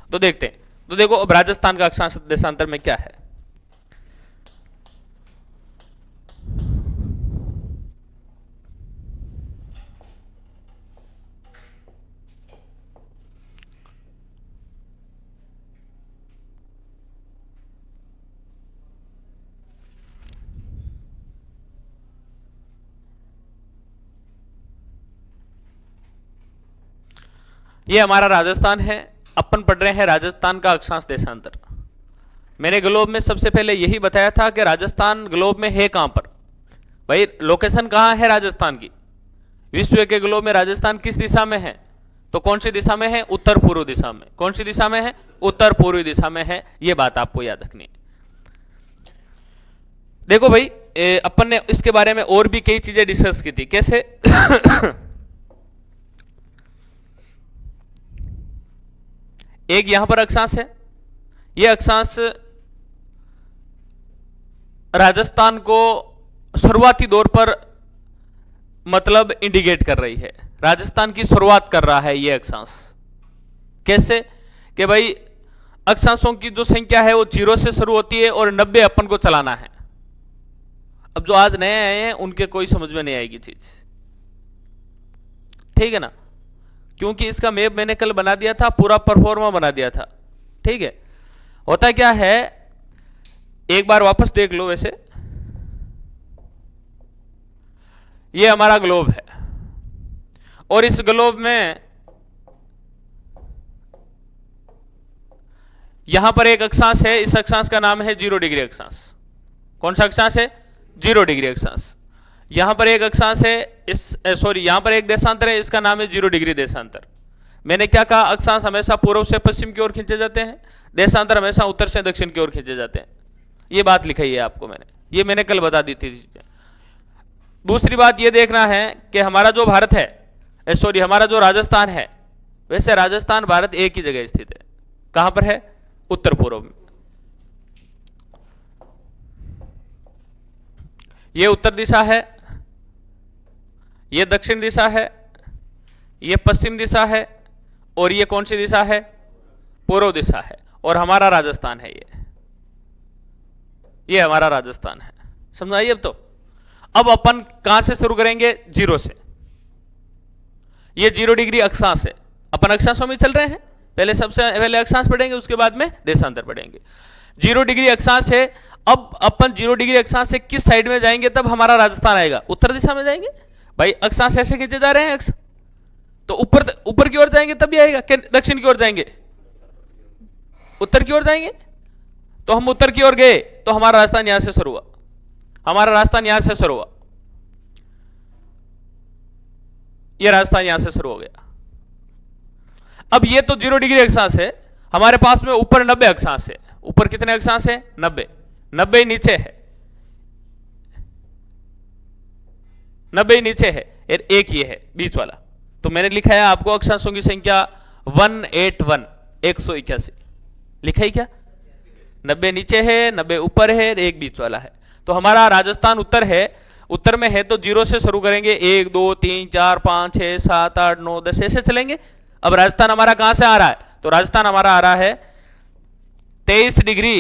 तो देखते हैं। तो देखो अब राजस्थान का अक्षांश देशांतर में क्या है। ये हमारा राजस्थान है, अपन पढ़ रहे हैं राजस्थान का अक्षांश देशांतर। मैंने ग्लोब में सबसे पहले यही बताया था कि राजस्थान ग्लोब में है कहां पर, भाई लोकेशन कहां है राजस्थान की। विश्व के ग्लोब में राजस्थान किस दिशा में है, तो कौन सी दिशा में है, उत्तर पूर्व दिशा में। कौन सी दिशा में है, उत्तर पूर्वी दिशा में है। यह बात आपको याद रखनी है। देखो भाई अपन ने इसके बारे में और भी कई चीजें डिस्कस की थी। कैसे एक यहां पर अक्षांश है, यह अक्षांश राजस्थान को शुरुआती दौर पर मतलब इंडिकेट कर रही है, राजस्थान की शुरुआत कर रहा है यह अक्षांश। कैसे कि भाई अक्षांशों की जो संख्या है वो 0 से शुरू होती है और 90 अपन को चलाना है। अब जो आज नए आए हैं उनके कोई समझ में नहीं आएगी चीज, ठीक है ना, क्योंकि इसका मैप मैंने कल बना दिया था, पूरा परफॉर्मा बना दिया था। ठीक है, होता क्या है एक बार वापस देख लो। वैसे ये हमारा ग्लोब है और इस ग्लोब में यहां पर एक अक्षांश है, इस अक्षांश का नाम है 0 डिग्री अक्षांश। कौन सा अक्षांश है, 0 डिग्री अक्षांश। यहां पर एक अक्षांश है, यहां पर एक देशांतर है, इसका नाम है 0 डिग्री देशांतर। मैंने क्या कहा, अक्षांश हमेशा पूर्व से पश्चिम की ओर खींचे जाते हैं, देशांतर हमेशा उत्तर से दक्षिण की ओर खींचे जाते हैं। ये बात लिखाई है आपको मैंने कल बता दी थी। दूसरी बात ये देखना है कि हमारा जो भारत है, हमारा जो राजस्थान है, वैसे राजस्थान भारत एक ही जगह स्थित है। कहां पर है, उत्तर पूर्व में। ये उत्तर दिशा है, ये दक्षिण दिशा है, ये पश्चिम दिशा है और ये कौन सी दिशा है, पूर्व दिशा है। और हमारा राजस्थान है, ये हमारा राजस्थान है। समझ आई अब। तो अब अपन कहां से शुरू करेंगे, 0 से। ये 0 डिग्री अक्षांश है, अपन अक्षांशों में चल रहे हैं। पहले सबसे पहले अक्षांश पढ़ेंगे, उसके बाद में देशांतर पढ़ेंगे। 0 डिग्री अक्षांश है। अब अपन 0 डिग्री अक्षांश से किस साइड में जाएंगे तब हमारा राजस्थान आएगा, उत्तर दिशा में जाएंगे। भाई अक्षांश ऐसे खींचे जा रहे हैं अक्ष, तो ऊपर की ओर जाएंगे तब भी आएगा। दक्षिण की ओर जाएंगे, उत्तर की ओर जाएंगे। तो हम उत्तर की ओर गए तो हमारा राजस्थान यहां से शुरू हुआ, हमारा राजस्थान यहां से शुरू हुआ, यह राजस्थान यहां से शुरू हो गया। अब ये तो 0 डिग्री अक्षांश है, हमारे पास में ऊपर 90 अक्षांश है। ऊपर कितने अक्षांश है, 90 नीचे है, 90 नीचे है, एक ये है बीच वाला। तो मैंने लिखा है आपको अक्षांशों की संख्या 181, 181 लिखा ही क्या, 90 नीचे है, 90 ऊपर है, एक बीच वाला है। तो हमारा राजस्थान उत्तर है, उत्तर में है तो 0 से शुरू करेंगे, 1 2 3 4 5 6 7 8 9 10 ऐसे चलेंगे। अब राजस्थान हमारा कहां से आ रहा है, तो राजस्थान हमारा आ रहा है 23 डिग्री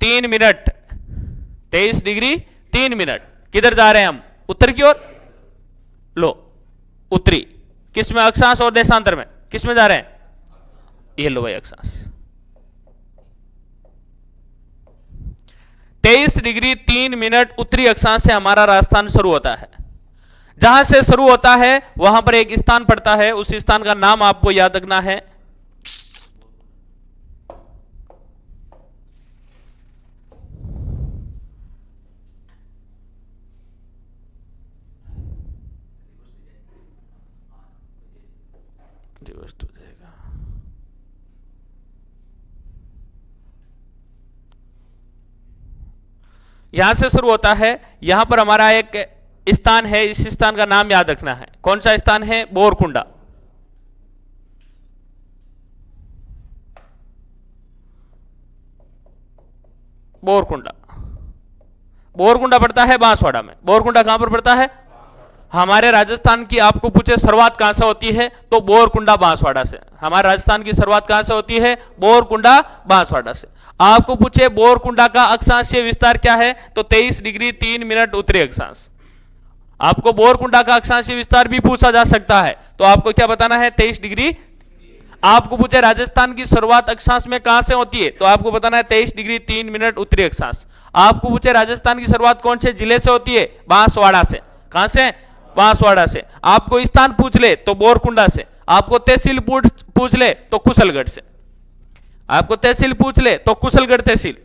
3 मिनट, 23 डिग्री 3 मिनट। किधर जा रहे हैं हम, उत्तर की ओर। लो उत्तरी, किस में, अक्षांश और देशांतर में, किस में जा रहे हैं, ये लो भाई अक्षांश। 23 डिग्री 3 मिनट उत्तरी अक्षांश से हमारा राजस्थान शुरू होता है। जहां से शुरू होता है वहां पर एक स्थान पड़ता है, उस स्थान का नाम आपको याद रखना है, वस्तु देगा। यहां से शुरू होता है, यहां पर हमारा एक स्थान है, इस स्थान का नाम याद रखना है। कौन सा स्थान है, बोरकुंडा। बोरकुंडा, बोरकुंडा पड़ता है बांसवाड़ा में। बोरकुंडा कहां पर पड़ता है, हमारे राजस्थान की आपको पूछे शुरुआत कहां से होती है, तो बोरकुंडा बांसवाड़ा से। हमारे राजस्थान की शुरुआत कहां से होती है, बोरकुंडा बांसवाड़ा से। आपको पूछे बोरकुंडा का अक्षांशीय विस्तार क्या है, तो 23 डिग्री 3 मिनट उत्तरी अक्षांश। आपको बोरकुंडा का अक्षांशीय विस्तार भी पूछा जा सकता है, तो आपको क्या बताना है, 23 डिग्री। आपको पूछे राजस्थान की शुरुआत अक्षांश में कहां से होती है, तो आपको बताना है 23 डिग्री 3 मिनट उत्तरी अक्षांश। आपको पूछे राजस्थान की शुरुआत कौन से जिले से होती है, बांसवाड़ा से। कहां से, बांसवाड़ा से। आपको स्थान पूछ ले तो बोरकुंडा से। आपको तहसील पूछ ले तो कुशलगढ़ से। आपको तहसील पूछ ले तो कुशलगढ़ तहसील।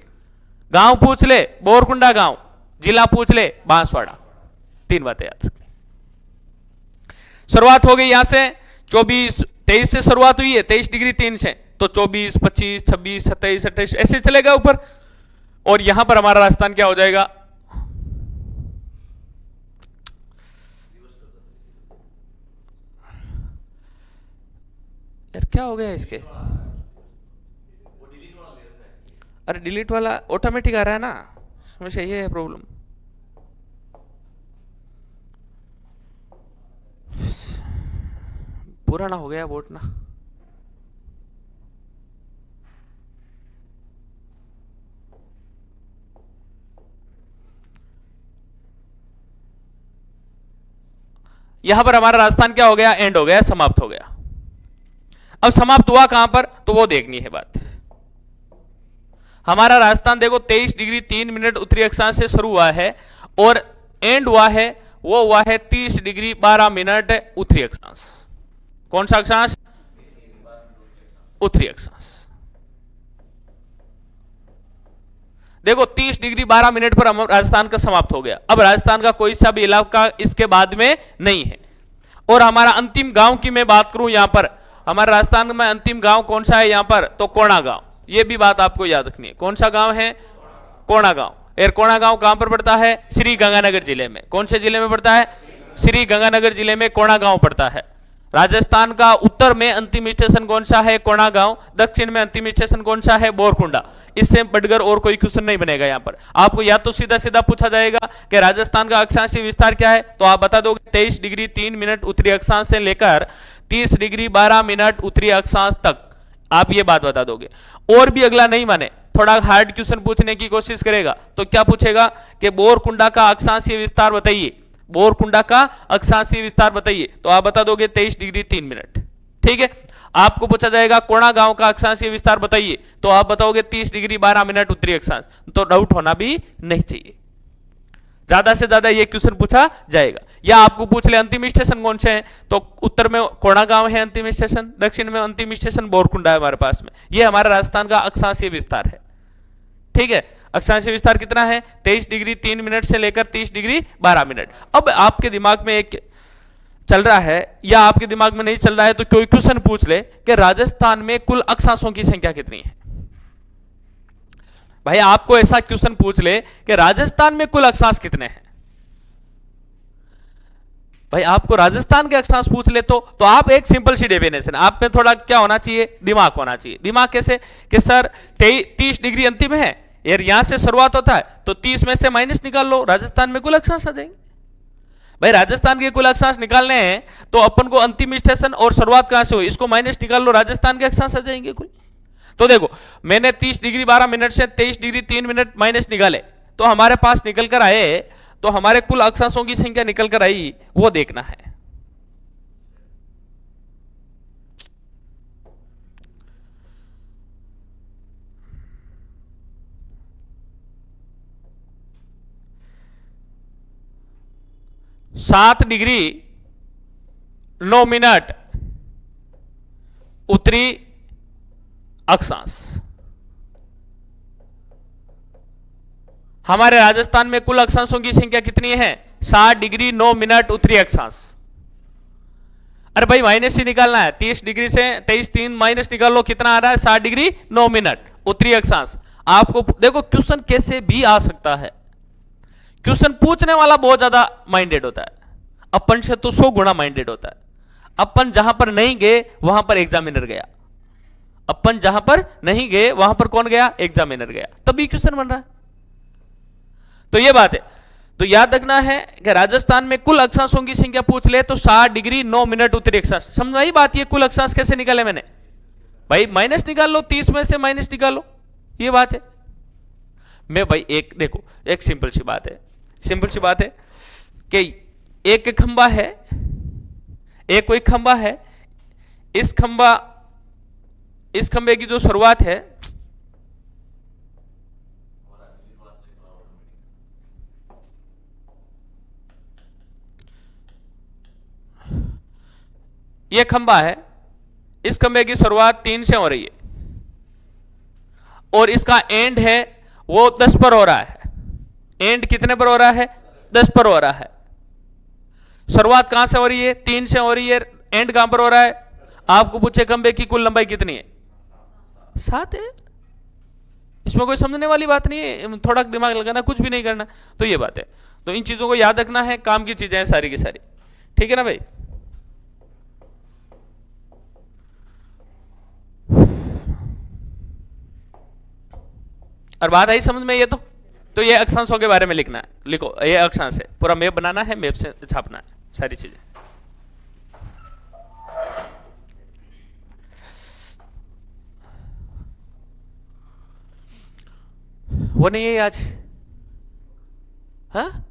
गांव पूछ ले बोरकुंडा गांव। जिला पूछ ले बांसवाड़ा। 3 बातें याद रखनी। शुरुआत हो गई यहां से 23 से शुरुआत हुई है, 23 डिग्री 3 से, तो 24, 25, 26, 27, 28 ऐसे चलेगा ऊपर। और यहां पर हमारा राजस्थान क्या हो जाएगा, यार क्या हो गया इसके, अरे डिलीट वाला ऑटोमेटिक आ रहा है ना, समस्या ये है प्रॉब्लम। पुराना हो गया बोर्ड ना। यहां पर हमारा राजस्थान क्या हो गया, एंड हो गया, समाप्त हो गया। अब समाप्त हुआ कहां पर, तो वो देखनी है बात। हमारा राजस्थान देखो 23 डिग्री 3 मिनट उत्तरी अक्षांश से शुरू हुआ है और एंड हुआ है, वो हुआ है 30 डिग्री 12 मिनट उत्तरी अक्षांश। कौन सा अक्षांश, उत्तरी अक्षांश। देखो 30 डिग्री 12 मिनट पर राजस्थान का समाप्त हो गया। अब राजस्थान का कोई सा भी इलाका इसके बाद में नहीं है। और हमारा अंतिम गांव की मैं बात करूं, यहां पर हमारे राजस्थान में अंतिम गांव कौन सा है यहां पर, तो कोणा गांव। ये भी बात आपको याद रखनी है। कौन सा गांव है, कोणा गांव। और कोणा गांव कहां पर पड़ता है, श्री गंगानगर जिले में। कौन से जिले में पड़ता है, श्री गंगानगर जिले में कोणा गांव पड़ता है। राजस्थान का उत्तर में अंतिम स्टेशन कौन सा है, कोणा गांव। दक्षिण में अंतिम स्टेशन कौन सा है, बोरकुंडा। इससे बढ़कर और कोई क्वेश्चन नहीं बनेगा यहां पर। आपको या तो सीधा सीधा पूछा जाएगा कि राजस्थान का अक्षांशीय विस्तार क्या है, तो आप बता दोगे 23 डिग्री 3 मिनट उत्तरी अक्षांश से लेकर 30 डिग्री 12 मिनट उत्तरी अक्षांश तक आप ये बात बता दोगे। और भी अगला नहीं माने, थोड़ा हार्ड क्वेश्चन पूछने की कोशिश करेगा तो क्या पूछेगा कि बोरकुंडा का अक्षांशीय विस्तार बताइए। बोरकुंडा का अक्षांशीय विस्तार बताइए, तो आप बता दोगे 23 डिग्री 3 मिनट। ठीक है। आपको पूछा जाएगा कोणा गांव का अक्षांशीय विस्तार बताइए, तो आप बताओगे 30 डिग्री 12 मिनट उत्तरी अक्षांश। तो डाउट होना भी नहीं चाहिए। ज्यादा से ज्यादा ये क्वेश्चन पूछा जाएगा। या आपको पूछ ले अंतिम स्टेशन कौन से हैं, तो उत्तर में कोणा गांव है अंतिम स्टेशन, दक्षिण में अंतिम स्टेशन बोरकुंडा है हमारे पास में। ये हमारा राजस्थान का अक्षांशीय विस्तार है। ठीक है। अक्षांशीय विस्तार कितना है, 23 डिग्री 3 मिनट से लेकर 30 डिग्री 12 मिनट। अब आपके दिमाग में एक चल रहा है या आपके दिमाग में नहीं चल रहा है, तो कोई क्वेश्चन पूछ ले कि राजस्थान में कुल अक्षांशों की संख्या कितनी है। भाई आपको ऐसा क्वेश्चन पूछ ले कि राजस्थान में कुल अक्षांश कितने हैं। भाई आपको राजस्थान के अक्षांश पूछ ले तो आप एक सिंपल सी डेफिनेशन, आप में थोड़ा क्या होना चाहिए, दिमाग होना चाहिए। दिमाग कैसे कि सर 30 डिग्री अंतिम है यार, यहां से शुरुआत होता है, तो 30 में से माइनस निकाल लो, राजस्थान में कुल अक्षांश आ जाएंगे। भाई राजस्थान के कुल अक्षांश निकालने हैं तो अपन को अंतिम स्टेशन और शुरुआत कहां से हुई इसको माइनस निकाल लो, राजस्थान के अक्षांश आ जाएंगे कुल। तो देखो मैंने 30 डिग्री 12 मिनट से 23 डिग्री 3 मिनट माइनस निकाले, तो हमारे पास निकल कर आए, तो हमारे कुल अक्षांशों की संख्या निकल कर आई, वो देखना है। सात डिग्री 9 मिनट उत्तरी अक्षांश। हमारे राजस्थान में कुल अक्षांशों की संख्या कितनी है, 7 डिग्री 9 मिनट उत्तरी अक्षांश। अरे भाई माइनस ही निकालना है, 30 डिग्री से 23 3 माइनस निकाल लो, कितना आ रहा है, 7 डिग्री 9 मिनट उत्तरी अक्षांश। आपको देखो क्वेश्चन कैसे भी आ सकता है। क्वेश्चन पूछने वाला बहुत ज्यादा माइंडेड होता है, अपन से तो 100 गुना माइंडेड होता है। अपन जहां पर नहीं गए वहां पर एग्जामिनर गया, अपन जहां पर नहीं गए वहां पर कौन गया, एग्जामिनर गया, तभी क्वेश्चन बन रहा है। तो ये बात है। तो याद रखना है कि राजस्थान में कुल अक्षांशों की संख्या पूछ ले तो 60 डिग्री 9 मिनट उत्तरी अक्षांश। समझ आई बात? ये कुल अक्षांश कैसे निकाले मैंने? भाई माइनस निकाल लो, 30 में से माइनस निकालो, ये बात है। मैं भाई एक देखो, एक सिंपल सी बात है, सिंपल सी बात है कि एक खंबा है, एक कोई खंबा है, इस खंबे की जो शुरुआत है, ये खंबा है, इस खंबे की शुरुआत 3 से हो रही है और इसका एंड है वो 10 पर हो रहा है। एंड कितने पर हो रहा है? 10 पर हो रहा है। शुरुआत कहां से हो रही है? 3 से हो रही है। एंड कहां पर हो रहा है? आपको पूछे खंबे की कुल लंबाई कितनी है? 7 है। इसमें कोई समझने वाली बात नहीं है, थोड़ा दिमाग लगाना, कुछ भी नहीं करना। तो ये बात है। तो इन चीजों को याद रखना है, काम की चीजें हैं सारी की सारी। ठीक है ना भाई? और बात आई समझ में? ये तो ये अक्षांशों के बारे में लिखना है। लिखो, ये अक्षांश है, पूरा मैप बनाना है, मैप से छापना है सारी चीजें। वो नहीं है आज? हाँ,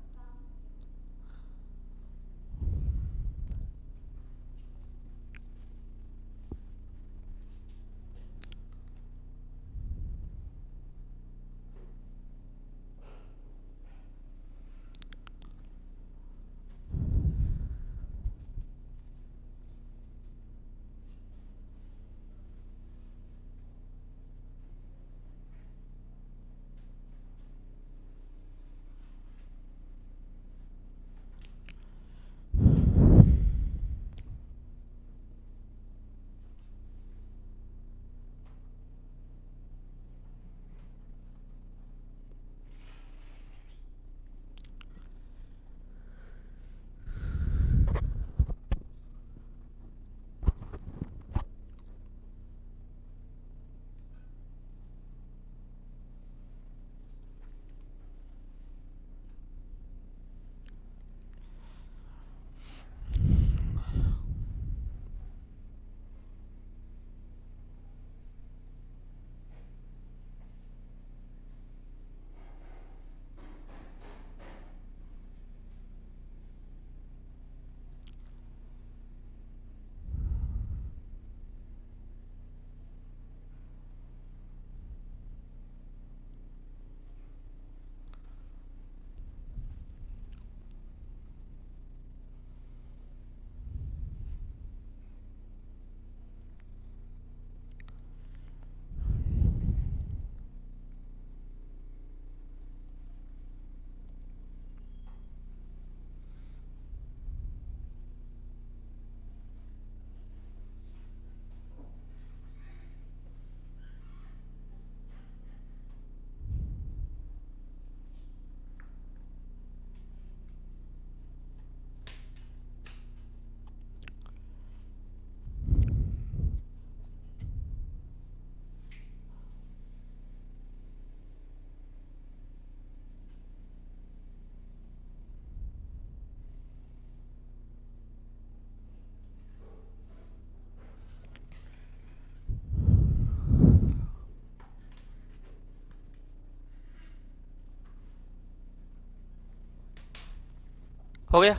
हो गया?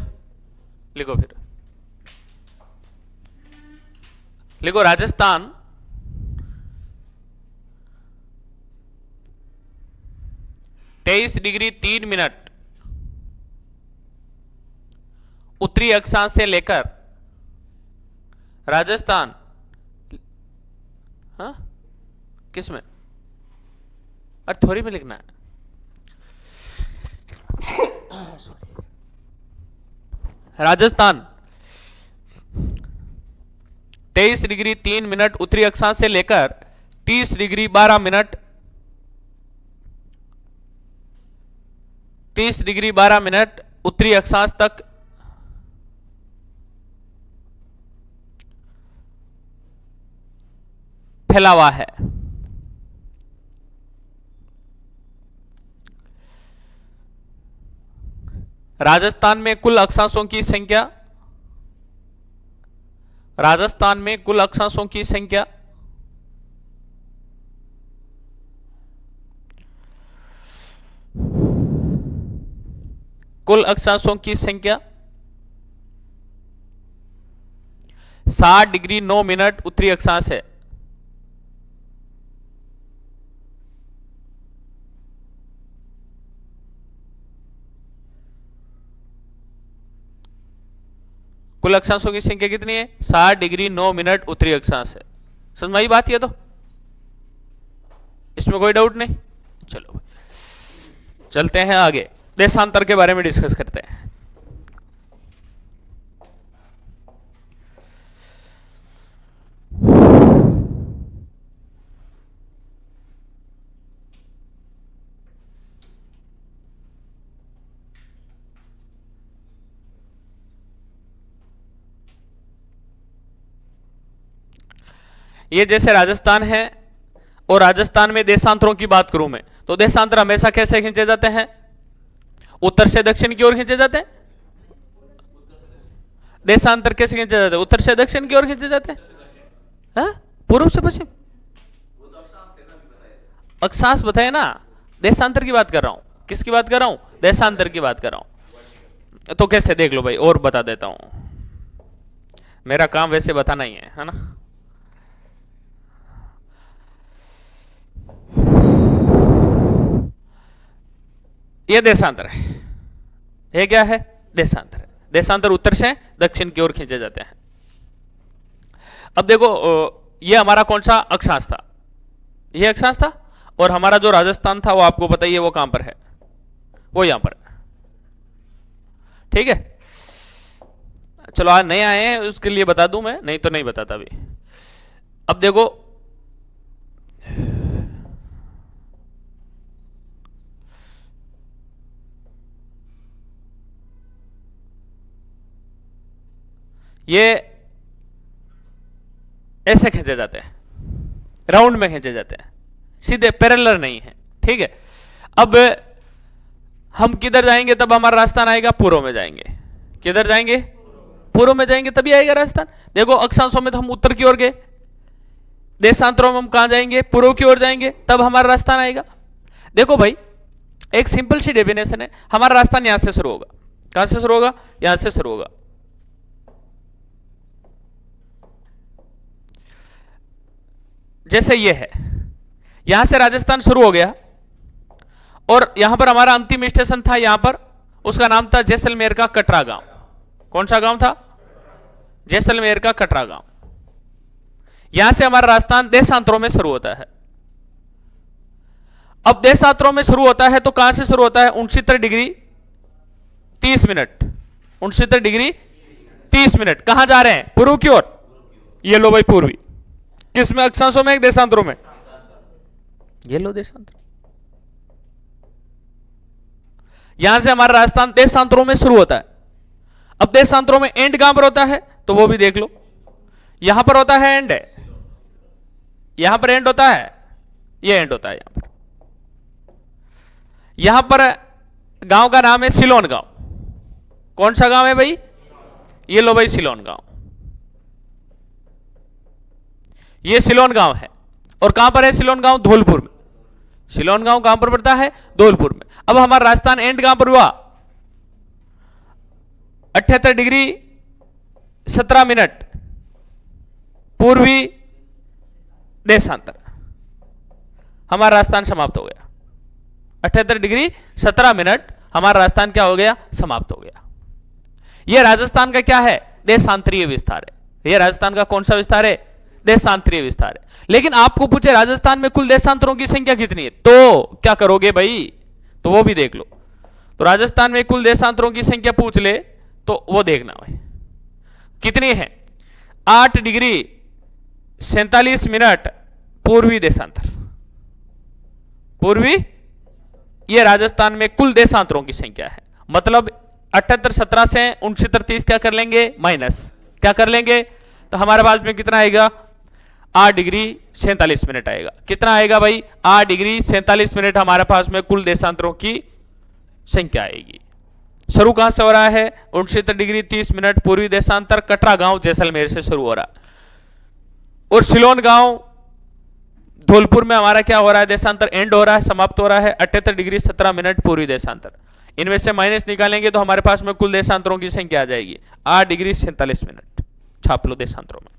लिखो फिर, लिखो राजस्थान तेईस डिग्री 3 मिनट उत्तरी अक्षांश से लेकर राजस्थान, हाँ किस में? अरे थोड़ी में लिखना है। राजस्थान 23 डिग्री 3 मिनट उत्तरी अक्षांश से लेकर 30 डिग्री 12 मिनट 30 डिग्री 12 मिनट उत्तरी अक्षांश तक फैला हुआ है। राजस्थान में कुल अक्षांशों की संख्या, राजस्थान में कुल अक्षांशों की संख्या, कुल अक्षांशों की संख्या 60 डिग्री 9 मिनट उत्तरी अक्षांश है। कुल अक्षांशों की संख्या कितनी है? 60 डिग्री 9 मिनट उत्तरी अक्षांश है। समझ में आई बात? ये तो इसमें कोई डाउट नहीं। चलो चलते हैं आगे, देशांतर के बारे में डिस्कस करते हैं। ये जैसे राजस्थान है और राजस्थान में देशांतरों की बात करूं मैं, तो देशांतर हमेशा कैसे खींचे जाते हैं? उत्तर से दक्षिण की ओर खींचे जाते हैं। देशांतर कैसे खींचे जाते हैं? उत्तर से दक्षिण की ओर खींचे जाते हैं। हाँ? पूर्व से पश्चिम। अक्षांश बताए ना, देशांतर की बात कर रहा हूं। किसकी बात कर रहा हूं? देशांतर की बात कर रहा हूं। तो कैसे देख लो भाई, और बता देता हूं, मेरा काम वैसे बताना ही है ना। ये देशांतर है। ये क्या है? देशांतर है। देशांतर उत्तर से दक्षिण की ओर खींचे जाते हैं। अब देखो, ये हमारा कौन सा अक्षांश था? ये अक्षांश था। और हमारा जो राजस्थान था वो आपको पता ही है, वो कहां पर है? वो यहां पर। ठीक है, चलो आज नए आए हैं उसके लिए बता दूं मैं, नहीं तो नहीं बताता अभी। अब देखो, ये ऐसे खींचे जाते हैं, राउंड में खींचे जाते हैं, सीधे पैरेलल नहीं है। ठीक है, अब हम किधर जाएंगे तब हमारा राजस्थान आएगा? पूर्व में जाएंगे। किधर जाएंगे? पूर्व में जाएंगे तभी आएगा राजस्थान। देखो, अक्षांशों में तो हम उत्तर की ओर गए, देशांतरों में हम कहां जाएंगे? पूर्व की ओर जाएंगे, तब हमारा राजस्थान आएगा। देखो भाई, एक सिंपल सी डेफिनेशन है, हमारा राजस्थान यहां से शुरू होगा। कहां से शुरू होगा? यहां से शुरू होगा। जैसे ये है, यहां से राजस्थान शुरू हो गया और यहां पर हमारा अंतिम स्टेशन था, यहां पर उसका नाम था जैसलमेर का कटरा गांव। कौन सा गांव था? जैसलमेर का कटरा गांव। यहां से हमारा राजस्थान देशांतरों में शुरू होता है। अब देशांतरों में शुरू होता है तो कहां से शुरू होता है? 69 डिग्री 30 मिनट। 69 degree 30 minute. कहां जा रहे हैं? पूर्व की ओर। ये लो भाई पूर्वी। किसमें? अक्षांशों में, एक देशांतरों में? ये लो देशांतर। यहां से हमारा राजस्थान देशांतरों में शुरू होता है। अब देशांतरों में एंड कहां पर होता है तो वो भी देख लो। यहां पर होता है एंड, यहां पर एंड होता है, ये एंड होता है यहां पर। यहां पर गांव का नाम है सिलोन गांव। कौन सा गांव है भाई? ये लो भाई सिलोन गांव। ये सिलोन गांव है। और कहां पर है सिलोन गांव? धौलपुर में। सिलोन गांव कहां पर पड़ता है? धौलपुर में। अब हमारा राजस्थान एंड कहां पर हुआ? 78 डिग्री 17 मिनट पूर्वी देशांतर। हमारा राजस्थान समाप्त हो गया। 78 डिग्री 17 मिनट हमारा राजस्थान क्या हो गया? समाप्त हो गया। यह राजस्थान का क्या है? देशांतरीय विस्तार है। यह राजस्थान का कौन सा विस्तार है? देशांतरीय विस्तार है। लेकिन आपको पूछे राजस्थान में कुल देशांतरों की संख्या कितनी है, तो क्या करोगे भाई? तो वो भी देख लो। तो राजस्थान में कुल देशांतरों की संख्या पूछ ले तो वो देखना भाई कितनी है। 8 डिग्री 47 मिनट पूर्वी देशांतर। पूर्वी, ये राजस्थान में कुल देशांतरों की संख्या है। मतलब 78 17 से 69 30 क्या कर लेंगे? माइनस। क्या कर लेंगे? तो हमारे पास में कितना आएगा? 8 डिग्री 47 मिनट आएगा। कितना आएगा भाई? 8 डिग्री 47 मिनट हमारे पास में कुल देशांतरों की संख्या आएगी। शुरू कहां से हो रहा है? 69 डिग्री 30 मिनट पूर्वी देशांतर, कटरा गांव जैसलमेर से शुरू हो रहा है। और सिलोन गांव धौलपुर में हमारा क्या हो रहा है? देशांतर एंड हो रहा है, समाप्त हो रहा है 78 डिग्री 17 मिनट पूर्वी देशांतर। इनमें से माइनस निकालेंगे तो हमारे पास में कुल देशांतरों की संख्या आ जाएगी 8 डिग्री 47 मिनट। छाप लो देशांतरों में।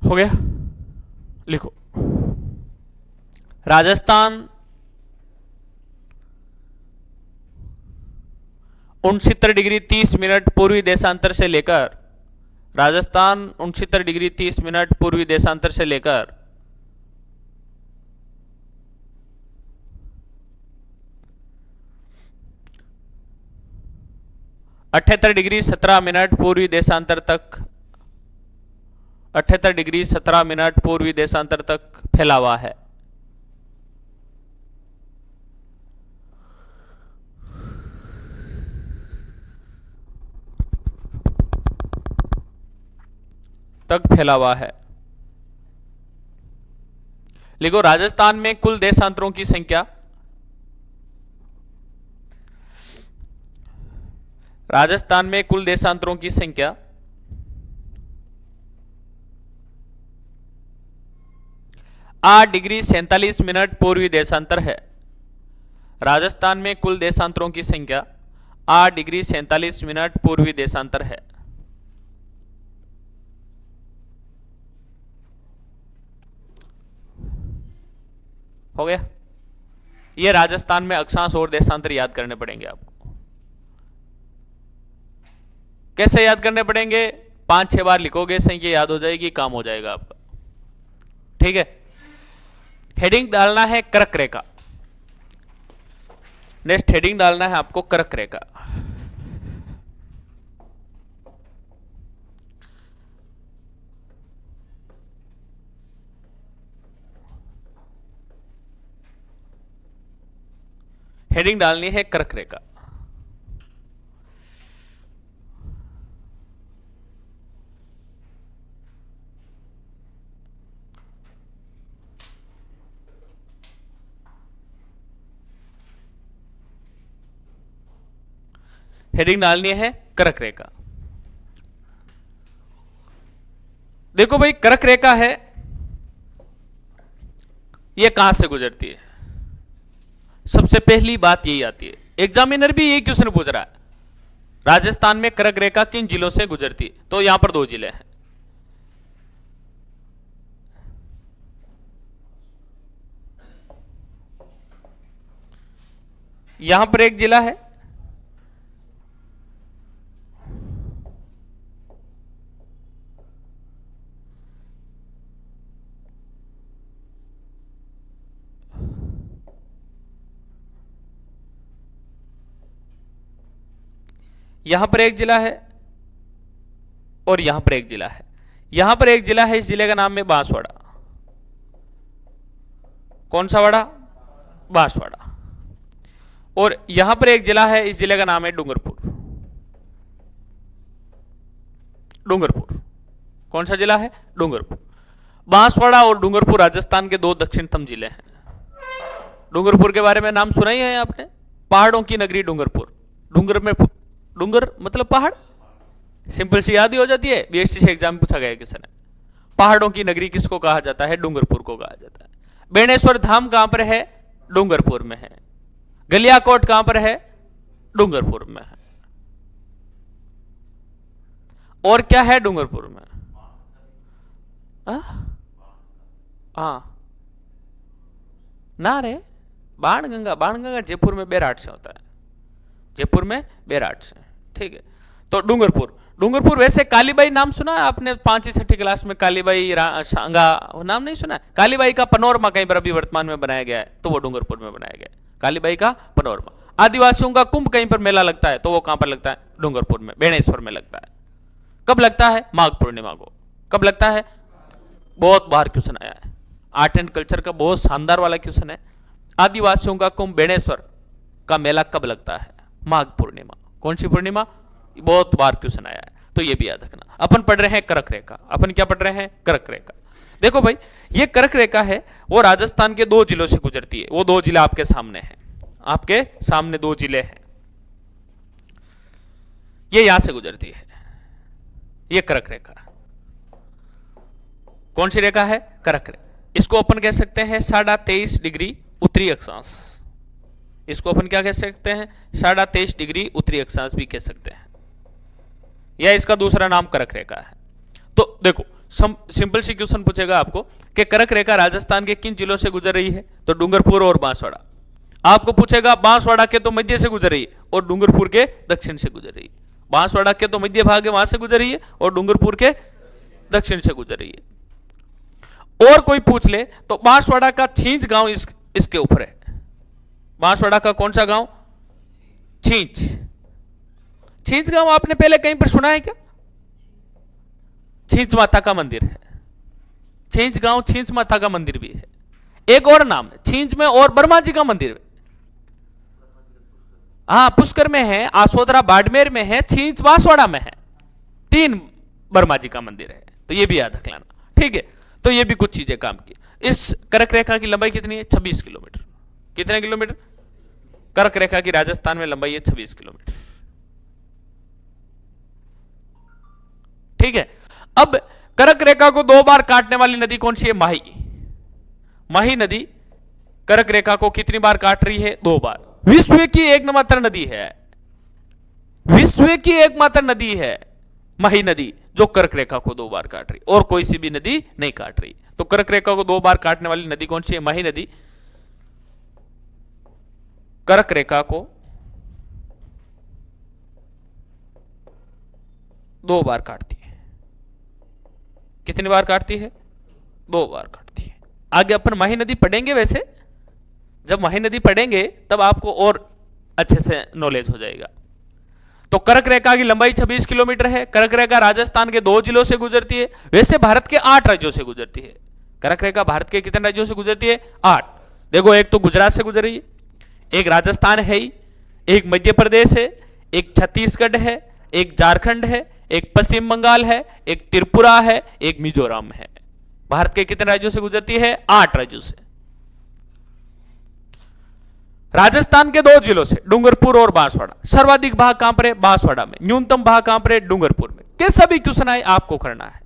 हो गया? लिखो। राजस्थान 69 डिग्री 30 मिनट पूर्वी देशांतर से लेकर, राजस्थान 69 डिग्री 30 मिनट पूर्वी देशांतर से लेकर 78 डिग्री 17 मिनट पूर्वी देशांतर तक, 78 डिग्री 17 मिनट पूर्वी देशांतर तक फैला हुआ है। लिखो राजस्थान में कुल देशांतरों की संख्या, राजस्थान में कुल देशांतरों की संख्या 8 डिग्री 47 मिनट पूर्वी देशांतर है। राजस्थान में कुल देशांतरों की संख्या 8 डिग्री 47 मिनट पूर्वी देशांतर है। हो गया? ये राजस्थान में अक्षांश और देशांतर याद करने पड़ेंगे आपको। कैसे याद करने पड़ेंगे? 5-6 बार लिखोगे, संख्या याद हो जाएगी, काम हो जाएगा आपका। ठीक है? हेडिंग डालना है कर्क रेखा। नेक्स्ट हेडिंग डालना है आपको कर्क रेखा। हेडिंग डालनी है कर्क रेखा। हेडिंग डालनी है कर्क रेखा। देखो भाई, कर्क रेखा है, ये कहां से गुजरती है? सबसे पहली बात यही आती है, एग्जामिनर भी यही क्वेश्चन पूछ रहा है, राजस्थान में कर्क रेखा किन जिलों से गुजरती है? तो यहां पर 2 जिले हैं। यहां पर एक जिला है, यहां पर एक जिला है और यहां पर एक जिला है। यहां पर एक जिला है, इस जिले का नाम है बांसवाड़ा। कौन सा वाड़ा? बांसवाड़ा। और यहां पर एक जिला है, इस जिले का नाम है डूंगरपुर। डूंगरपुर कौन सा जिला है? डूंगरपुर। बांसवाड़ा और डूंगरपुर राजस्थान के दो दक्षिणतम जिले हैं। डूंगरपुर के बारे में नाम सुना ही है आपने, पहाड़ों की नगरी डूंगरपुर। डूंगर में डूंगर मतलब पहाड़, सिंपल सी याद ही हो जाती है, बीएसटी से एग्जाम पूछा गया किसी ने। पहाड़ों की नगरी किसको कहा जाता है? डूंगरपुर को कहा जाता है। बेणेश्वर धाम कहां पर है? डूंगरपुर में है। गलियाकोट कहां पर है? डूंगरपुर में है। और क्या है डूंगरपुर में? हाँ ना रे, बाणगंगा। बाणगंगा जयपुर में बेराट से होता है, जयपुर में बेराट से, ठीक है। तो डूंगरपुर, डूंगरपुर वैसे कालीबाई नाम सुना है आपने 5वीं 6वीं क्लास में? कालीबाई सांगा नाम नहीं सुना है? कालीबाई का पनोरमा कहीं पर अभी वर्तमान में बनाया गया है, तो वो डूंगरपुर में बनाया गया है, कालीबाई का पनोरमा। आदिवासियों का कुंभ कहीं पर मेला लगता है, तो वो कहां पर लगता है? डूंगरपुर में, बेणेश्वर में लगता है। कब लगता है? माघ पूर्णिमा को। कब लगता है? बहुत बार क्वेश्चन आया है, आर्ट एंड कल्चर का बहुत शानदार वाला क्वेश्चन है। आदिवासियों का कुंभ बेणेश्वर का मेला कब लगता है? माघ पूर्णिमा। कौन सी पूर्णिमा? बहुत बार क्वेश्चन आया है, तो ये भी याद रखना। अपन पढ़ रहे हैं कर्क रेखा। अपन क्या पढ़ रहे हैं? कर्क रेखा। देखो भाई, ये कर्क रेखा है, वो राजस्थान के दो जिलों से गुजरती है। वो दो जिले आपके सामने हैं, आपके सामने दो जिले हैं, ये यहां से गुजरती है, ये कर्क रेखा। कौन सी रेखा है? कर्क रेखा। इसको अपन कह सकते हैं 23.5 डिग्री उत्तरी अक्षांश। इसको अपन क्या कह सकते हैं? 23.5 डिग्री उत्तरी अक्षांश भी कह सकते हैं, या इसका दूसरा नाम कर्क रेखा है। तो देखो, सिंपल सी क्वेश्चन पूछेगा आपको कि कर्क रेखा राजस्थान के किन जिलों से गुजर रही है? तो डूंगरपुर और बांसवाड़ा। आपको पूछेगा बांसवाड़ा के तो मध्य से गुजर रही है और डूंगरपुर के दक्षिण से गुजर रही है। बांसवाड़ा के तो मध्य भाग है, वहां से गुजर रही है, और डूंगरपुर के दक्षिण से गुजर रही है। और कोई पूछ ले तो बांसवाड़ा का छींच गांव इसके ऊपर है। बांसवाड़ा का कौन सा गांव? छींच। छींच गांव आपने पहले कहीं पर सुना है क्या? छींच माता का मंदिर है, छींच गांव छींच माता का मंदिर भी है। एक और नाम है छींच में, और ब्रह्मा जी का मंदिर है। हाँ, पुष्कर में है, आसोदरा बाड़मेर में है, छींच बांसवाड़ा में है। 3 ब्रह्मा जी का मंदिर है, तो ये भी याद रख लेना, ठीक है। तो ये भी कुछ चीजें काम की। इस कर्क रेखा की लंबाई कितनी है? 26 किलोमीटर। कितने किलोमीटर? कर्क रेखा की राजस्थान में लंबाई है 26 किलोमीटर, ठीक है। अब कर्क रेखा को 2 बार काटने वाली नदी कौन सी है? माही। माही नदी कर्क रेखा को कितनी बार काट रही है? 2 बार। विश्व की एकमात्र नदी है, विश्व की एकमात्र नदी है माही नदी, जो कर्क रेखा को 2 बार काट रही, और कोई सी भी नदी नहीं काट रही। तो कर्क रेखा को 2 बार काटने वाली नदी कौन सी है? माही नदी कर्क रेखा को 2 बार काटती है। कितनी बार काटती है? 2 बार काटती है। आगे अपन माही नदी पढ़ेंगे, वैसे जब माही नदी पढ़ेंगे तब आपको और अच्छे से नॉलेज हो जाएगा। तो कर्क रेखा की लंबाई 26 किलोमीटर है। कर्क रेखा राजस्थान के 2 जिलों से गुजरती है, वैसे भारत के 8 राज्यों से गुजरती है। कर्क रेखा भारत के कितने राज्यों से गुजरती है? 8। देखो, एक तो गुजरात से गुजर रही है, एक राजस्थान है ही, एक मध्य प्रदेश है, एक छत्तीसगढ़ है, एक झारखंड है, एक पश्चिम बंगाल है, एक त्रिपुरा है, एक मिजोरम है। भारत के कितने राज्यों से गुजरती है? 8 राज्यों से। राजस्थान के 2 जिलों से, डूंगरपुर और बांसवाड़ा। सर्वाधिक भाग कहां पर है? बांसवाड़ा में। न्यूनतम भाग कहां पर है? डूंगरपुर में। कैसा भी क्वेश्चन आए आपको करना है।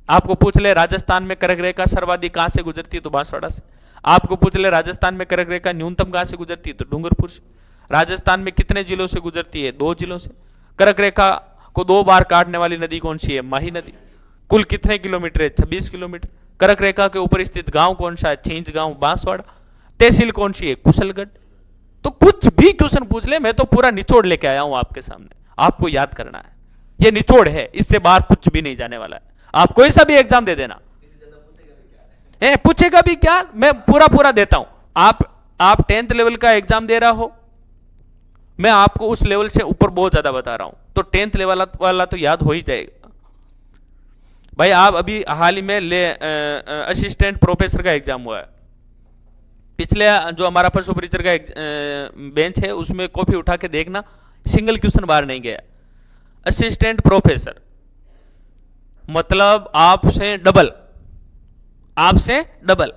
आपको पूछ ले राजस्थान में कर्क रेखा सर्वाधिक कहां से गुजरती है? तो बांसवाड़ा से। आपको पूछ ले राजस्थान में कर्क रेखा न्यूनतम कहां से गुजरती है? तो डूंगरपुर से। राजस्थान में कितने जिलों से गुजरती है? 2 जिलों से। कर्क रेखा को 2 बार काटने वाली नदी कौन सी है? माही नदी। कुल कितने किलोमीटर है? 26 किलोमीटर। कर्क रेखा के ऊपर स्थित गांव कौन सा है? छींच गांव, बांसवाड़ा। तहसील कौन सी है? कुशलगढ़। तो कुछ भी क्वेश्चन पूछ ले, मैं तो पूरा निचोड़ लेके आया हूं आपके सामने, आपको याद करना है। ये निचोड़ है, इससे बाहर कुछ भी नहीं जाने वाला है। आप कोई सा भी एग्जाम दे देना, पूछेगा भी क्या, मैं पूरा पूरा देता हूं। आप 10th लेवल का एग्जाम दे रहा हो, मैं आपको उस लेवल से ऊपर बहुत ज्यादा बता रहा हूं, तो 10th लेवल वाला तो याद हो ही जाएगा भाई। आप अभी हाल ही में असिस्टेंट प्रोफेसर का एग्जाम हुआ है, पिछले जो हमारा फर्स्ट सुपरवाइजर का बेंच है उसमें कॉपी उठा के देखना, सिंगल क्वेश्चन बाहर नहीं गया। असिस्टेंट प्रोफेसर मतलब आपसे डबल, आपसे डबल,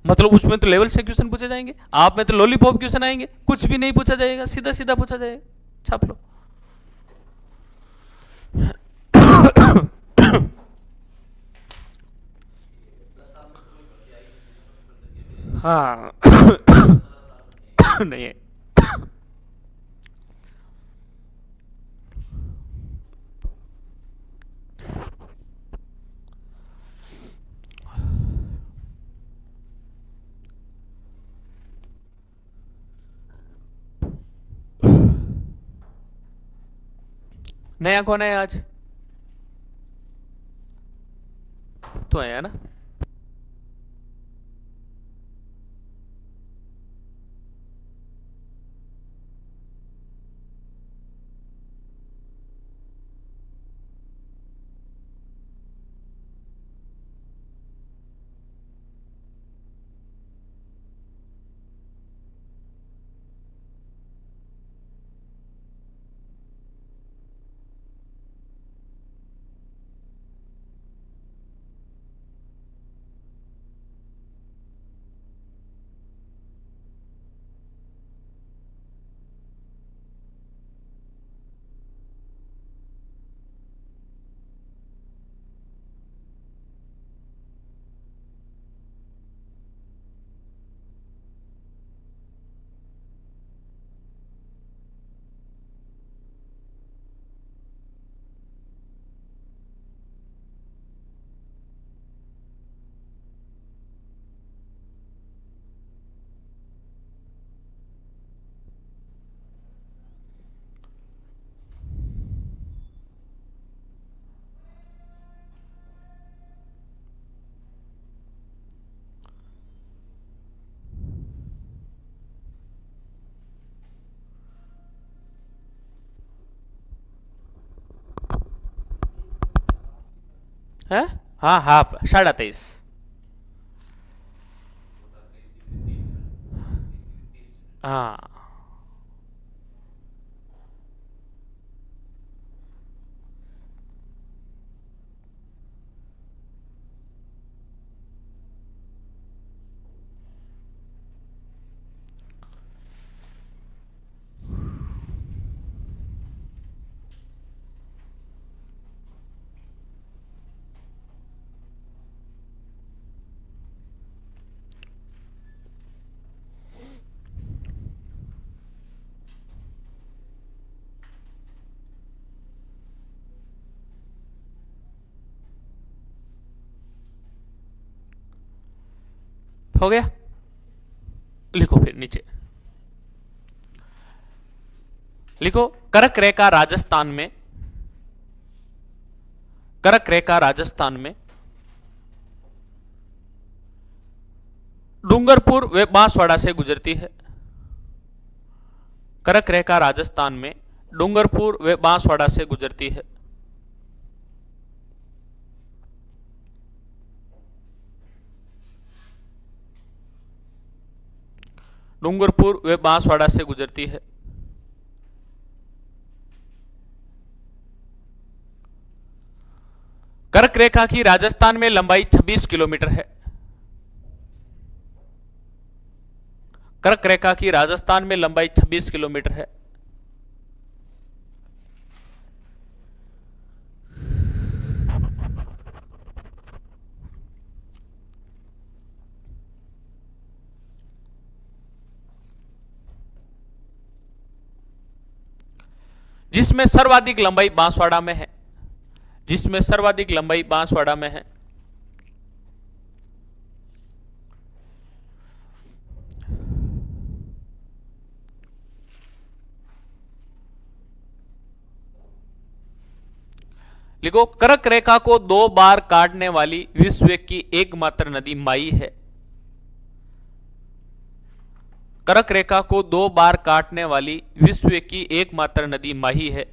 मतलब उसमें तो लेवल से क्वेश्चन पूछे जाएंगे, आप में तो लॉलीपॉप क्वेश्चन आएंगे, कुछ भी नहीं पूछा जाएगा, सीधा सीधा पूछा जाएगा। छाप लो। हाँ नहीं है। नया कौन है आज? तो है ना। है हाँ, हाफ 23.5। हाँ हो गया। लिखो फिर नीचे लिखो, कर्क रेखा राजस्थान में, कर्क रेखा राजस्थान में डूंगरपुर व बांसवाड़ा से गुजरती है। कर्क रेखा राजस्थान में डूंगरपुर व बांसवाड़ा से गुजरती है। डूंगरपुर व बांसवाड़ा से गुजरती है। कर्क रेखा की राजस्थान में लंबाई 26 किलोमीटर है। कर्क रेखा की राजस्थान में लंबाई 26 किलोमीटर है। जिसमें सर्वाधिक लंबाई बांसवाड़ा में है, जिसमें सर्वाधिक लंबाई बांसवाड़ा में है। लिखो, कर्क रेखा को 2 बार काटने वाली विश्व की एकमात्र नदी माई है। कर्क रेखा को 2 बार काटने वाली विश्व की एकमात्र नदी माही है।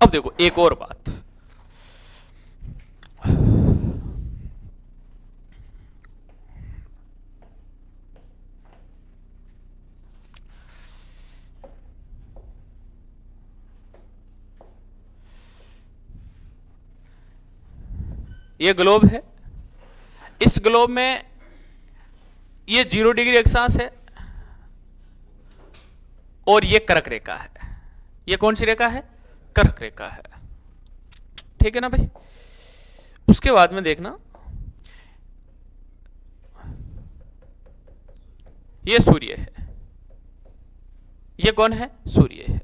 अब देखो एक और बात, ये ग्लोब है, इस ग्लोब में ये 0 डिग्री अक्षांश है और ये कर्क रेखा है। ये कौन सी रेखा है? कर्क रेखा है। ठीक है ना भाई। उसके बाद में देखना, ये सूर्य है। ये कौन है? सूर्य है।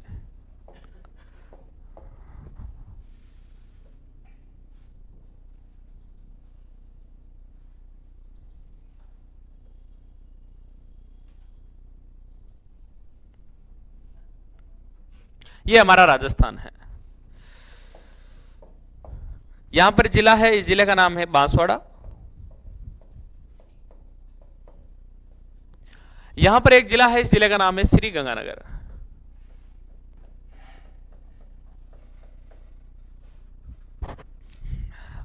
ये हमारा राजस्थान है। यहां पर जिला है, इस जिले का नाम है बांसवाड़ा। यहां पर एक जिला है, इस जिले का नाम है श्री गंगानगर।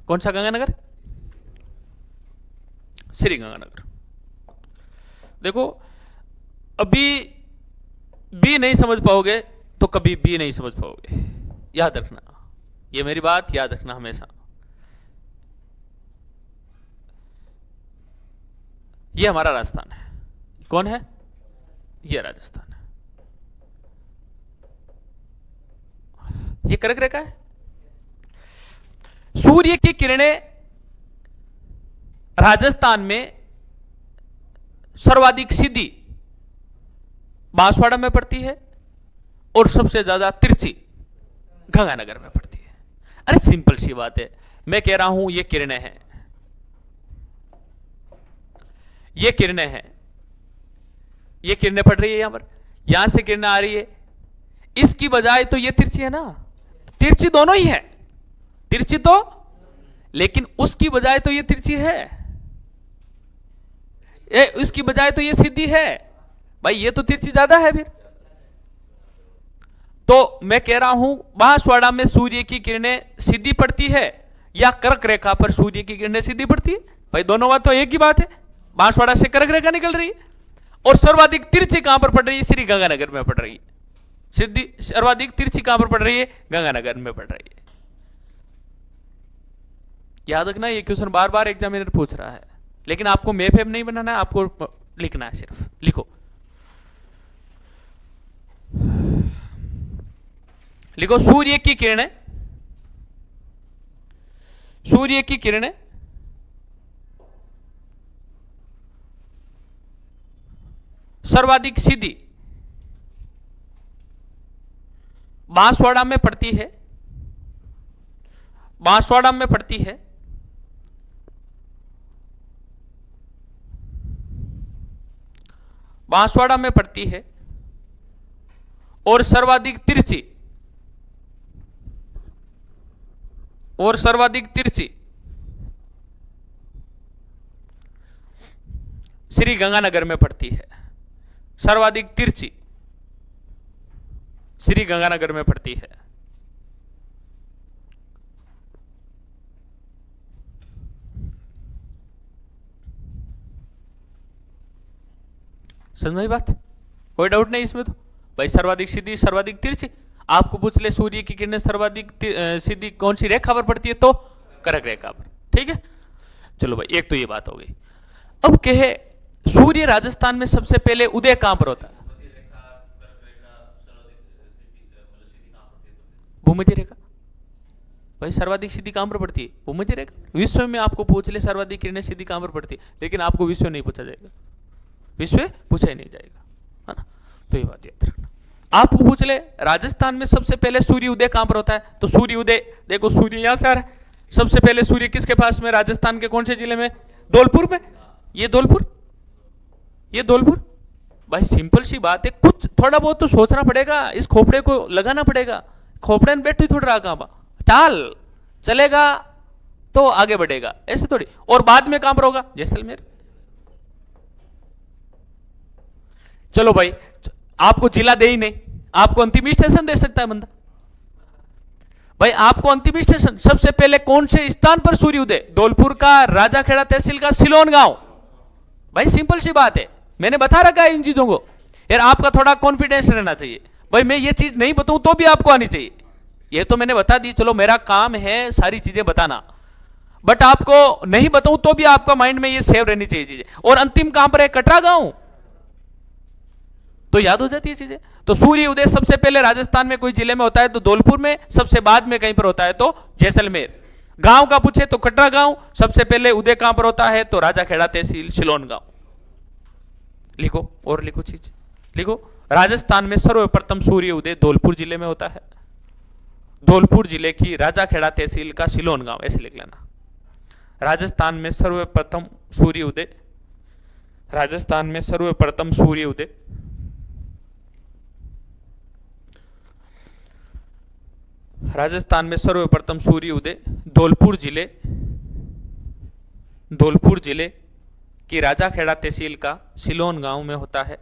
कौन सा गंगानगर? श्री गंगानगर। देखो, अभी भी नहीं समझ पाओगे तो कभी भी नहीं समझ पाओगे, याद रखना। ये मेरी बात याद रखना हमेशा। ये हमारा राजस्थान है। कौन है? ये राजस्थान है। ये कर्क रेखा है। सूर्य की किरणें राजस्थान में सर्वाधिक सीधी बांसवाड़ा में पड़ती है और सबसे ज्यादा तिरछी गंगानगर में पड़ती है। अरे सिंपल सी बात है। मैं कह रहा हूं ये किरणें हैं, ये किरणें हैं, ये किरणें पड़ रही है यहां पर, यहां से किरणें आ रही है। इसकी बजाय तो ये तिरछी है ना, तिरछी दोनों ही है, तिरछी तो, लेकिन उसकी बजाय तो ये तिरछी है, उसकी बजाय तो ये सीधी है। भाई ये तो तिरछी ज्यादा है फिर। तो मैं कह रहा हूं बांसवाड़ा में सूर्य की किरणें सीधी पड़ती है या कर्क रेखा पर सूर्य की किरणें सीधी पड़ती है? भाई दोनों बात तो एक ही बात है। बांसवाड़ा से कर्क रेखा निकल रही है और सर्वाधिक तिरछी कहां पर पड़ रही है? श्री गंगानगर में पड़ रही है। सर्वाधिक तिरछी कहां पर पड़ रही है? गंगानगर में पड़ रही है। याद रखना, ये क्वेश्चन बार बार एग्जामिनर पूछ रहा है, लेकिन आपको मैप वेप नहीं बनाना है, आपको लिखना है। सिर्फ लिखो, लिखो सूर्य की किरणें, सूर्य की किरणें सर्वाधिक सीधी बांसवाड़ा में पड़ती है, बांसवाड़ा में पड़ती है। बांसवाड़ा में पड़ती है और सर्वाधिक तिरछी, और सर्वाधिक तिरछी श्री गंगानगर में पड़ती है। सर्वाधिक तिरछी श्री गंगानगर में पड़ती है। समझ में बात? कोई डाउट नहीं इसमें तो। भाई सर्वाधिक सीधी, सर्वाधिक तिरछी, आपको पूछ ले सूर्य की किरणें सर्वाधिक सीधी कौन सी रेखा पर पड़ती है? तो कर्क रेखा पर। ठीक है, चलो भाई एक तो ये बात हो गई। अब कहे सूर्य राजस्थान में सबसे पहले उदय कहां पर होता है? भूमध्य रेखा। भाई सर्वाधिक सीधी कहां पर पड़ती है? भूमध्य रेखा। विश्व में आपको पूछ ले सर्वाधिक किरणें सीधी कहां पर पड़ती है, लेकिन आपको विश्व नहीं पूछा जाएगा, विश्व पूछा ही नहीं जाएगा, है ना। तो ये बात याद रखना। आपको पूछ ले राजस्थान में सबसे पहले सूर्य उदय कहां पर होता है, तो सूर्य उदय देखो सूर्य यहां से आ रहा है, सबसे पहले सूर्य किसके पास में? राजस्थान के कौन से जिले में? धौलपुर में। ये धौलपुर, ये धौलपुर। भाई सिंपल सी बात है, कुछ थोड़ा बहुत तो सोचना पड़ेगा, इस खोपड़े को लगाना पड़ेगा। खोपड़े में बैठ थोड़ा रहा कहां चाल चलेगा तो आगे बढ़ेगा, ऐसे थोड़ी। और बाद में कहां पर होगा? जैसलमेर। चलो भाई आपको जिला दे ही नहीं, आपको अंतिम स्टेशन दे सकता है बंदा। भाई आपको अंतिम स्टेशन, सबसे पहले कौन से स्थान पर सूर्य उदय? धौलपुर का, राजाखेड़ा तहसील का, सिलोन गांव। भाई सिंपल सी बात है, मैंने बता रखा है इन चीजों को। यार आपका थोड़ा कॉन्फिडेंस रहना चाहिए। भाई मैं ये चीज नहीं बताऊं तो भी आपको आनी चाहिए, ये तो मैंने बता दी, चलो मेरा काम है सारी चीजें बताना, बट आपको नहीं बताऊं तो भी आपका माइंड में ये सेव रहनी चाहिए चीजें। और अंतिम कहां पर है? कटरा गांव, तो याद हो जाती है चीजें। तो सूर्य उदय सबसे पहले राजस्थान में कोई जिले में होता है तो धौलपुर में, सबसे बाद में कहीं पर होता है तो जैसलमेर। गांव का पूछे तो कटरा गांव, सबसे पहले उदय कहां पर होता है तो राजाखेड़ा तहसील, सिलोन गांव। लिखो और लिखो चीज, लिखो। राजस्थान में सर्वप्रथम सूर्य उदय धौलपुर जिले में होता है, धौलपुर जिले की राजाखेड़ा तहसील का सिलोन गांव, ऐसे लिख लेना। राजस्थान में सर्वप्रथम सूर्य उदय, राजस्थान में सर्वप्रथम सूर्य उदय राजस्थान में सर्वप्रथम सूर्य उदय धौलपुर जिले, धौलपुर जिले की राजाखेड़ा तहसील का सिलोन गांव में होता है।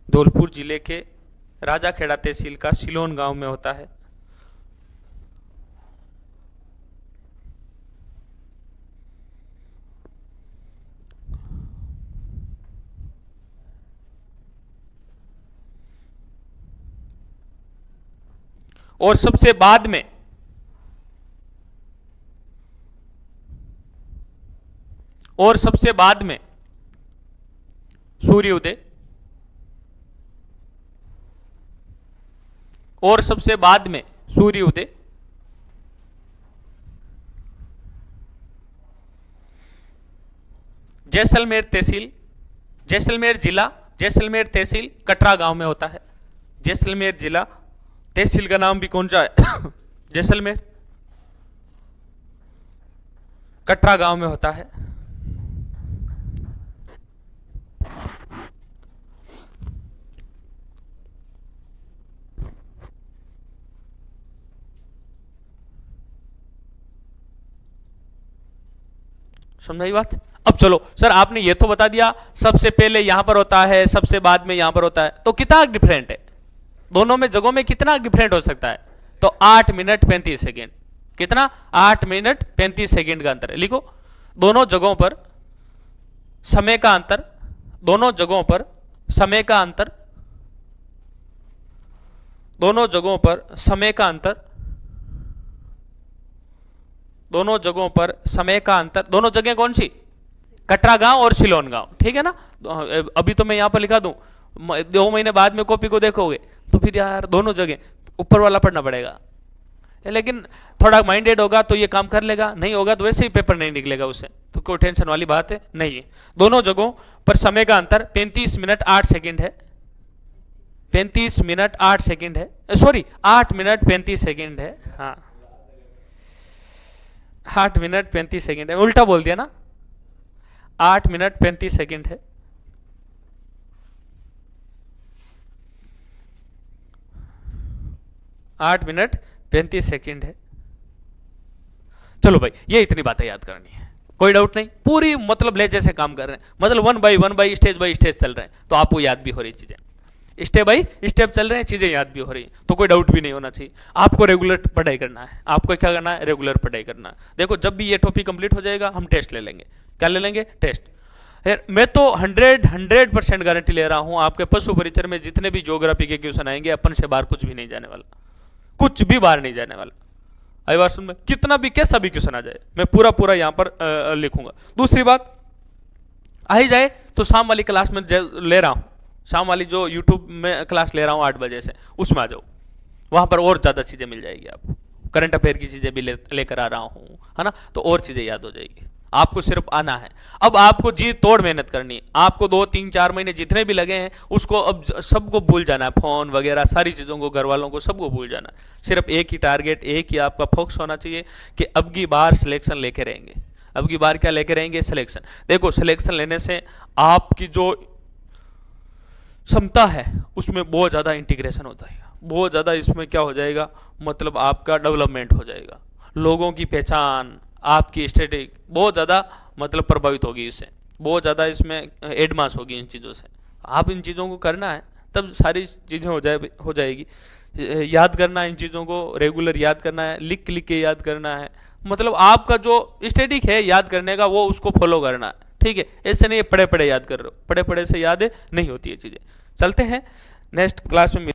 धौलपुर जिले के राजाखेड़ा तहसील का सिलोन गांव में होता है। और सबसे बाद में सूर्य उदय, और सबसे बाद में सूर्य उदय जैसलमेर तहसील, जैसलमेर जिला, जैसलमेर तहसील कटरा गांव में होता है। जैसलमेर जिला, तहसील का नाम भी कौन सा है? जैसलमेर, कटरा गांव में होता है। समझाई बात? अब चलो सर आपने ये तो बता दिया सबसे पहले यहां पर होता है, सबसे बाद में यहां पर होता है, तो कितना डिफरेंट है दोनों में, जगहों में कितना डिफरेंट हो सकता है? तो 8 मिनट 35 सेकेंड। कितना? 8 मिनट 35 सेकेंड का अंतर है। लिखो दोनों जगहों पर समय का अंतर, दोनों जगहों पर समय का अंतर, दोनों जगहों पर समय का अंतर, दोनों जगहों पर समय का अंतर। दोनों जगह कौन सी? कटरा गांव और सिलोन गांव, ठीक है ना। अभी तो मैं यहां पर लिखा दूं, 2 महीने बाद में कॉपी को देखोगे तो फिर यार दोनों जगह ऊपर वाला पढ़ना पड़ेगा, लेकिन थोड़ा माइंडेड होगा तो ये काम कर लेगा, नहीं होगा तो वैसे ही पेपर नहीं निकलेगा उससे, तो कोई टेंशन वाली बात है नहीं है। दोनों जगहों पर समय का अंतर 35 मिनट 8 सेकेंड है, 35 मिनट 8 सेकेंड है, सॉरी 8 मिनट 35 सेकेंड है। हाँ 8 मिनट 35 सेकेंड है, उल्टा बोल दिया ना, 8 मिनट 35 सेकेंड है। आठ मिनट 35 सेकेंड है। चलो भाई ये इतनी बातें याद करनी है, कोई डाउट नहीं, पूरी मतलब ले जैसे काम कर रहे हैं, मतलब 1 बाई स्टेज चल रहे हैं, तो आपको याद भी हो रही चीजें, स्टेप बाई स्टेप चल रहे हैं, चीजें याद भी हो रही हैं, तो कोई डाउट भी नहीं होना चाहिए। आपको रेगुलर पढ़ाई करना है, आपको क्या करना है? रेगुलर पढ़ाई करना है। देखो जब भी ये टॉपिक कंप्लीट हो जाएगा हम टेस्ट ले लेंगे। क्या ले लेंगे? टेस्ट। मैं तो 100% गारंटी ले रहा हूं, आपके पशु परिचय में जितने भी ज्योग्राफी के क्वेश्चन आएंगे अपन से बाहर कुछ भी नहीं जाने वाला, कुछ भी बाहर नहीं जाने वाला। आई बात सुन में, कितना भी कैसा भी क्वेश्चन आ जाए मैं पूरा यहां पर लिखूंगा। दूसरी बात, आ ही जाए तो शाम वाली क्लास में ले रहा हूं, शाम वाली जो यूट्यूब में क्लास ले रहा हूँ 8 बजे से, उसमें आ जाओ, वहां पर और ज़्यादा चीज़ें मिल जाएगी आपको। करंट अफेयर की चीज़ें भी लेकर आ रहा हूँ, है ना, तो और चीज़ें याद हो जाएगी। आपको सिर्फ आना है। अब आपको जी तोड़ मेहनत करनी है। आपको 2 3 4 महीने जितने भी लगे हैं उसको अब सबको भूल जाना है, फोन वगैरह सारी चीज़ों को, घर वालों को सबको भूल जाना है। सिर्फ एक ही टारगेट, एक ही आपका फोकस होना चाहिए कि अब की बार सिलेक्शन लेके रहेंगे। अब की बार क्या लेके रहेंगे? सिलेक्शन। देखो सिलेक्शन लेने से आपकी जो क्षमता है उसमें बहुत ज़्यादा इंटीग्रेशन हो जाएगा, बहुत ज़्यादा इसमें क्या हो जाएगा, मतलब आपका डेवलपमेंट हो जाएगा, लोगों की पहचान, आपकी स्टैटिक बहुत ज़्यादा मतलब प्रभावित होगी इससे, बहुत ज़्यादा इसमें एडवांस होगी इन चीज़ों से। आप इन चीज़ों को करना है तब सारी चीज़ें हो जाएगी। याद करना है इन चीज़ों को, रेगुलर याद करना है, लिख लिख के याद करना है, मतलब आपका जो स्टैटिक है याद करने का वो उसको फॉलो करना है, ठीक है। ऐसे नहीं पढ़े पढ़े याद कर रहे हो, पढ़े पढ़े से याद नहीं होती है चीज़ें। चलते हैं नेक्स्ट क्लास में।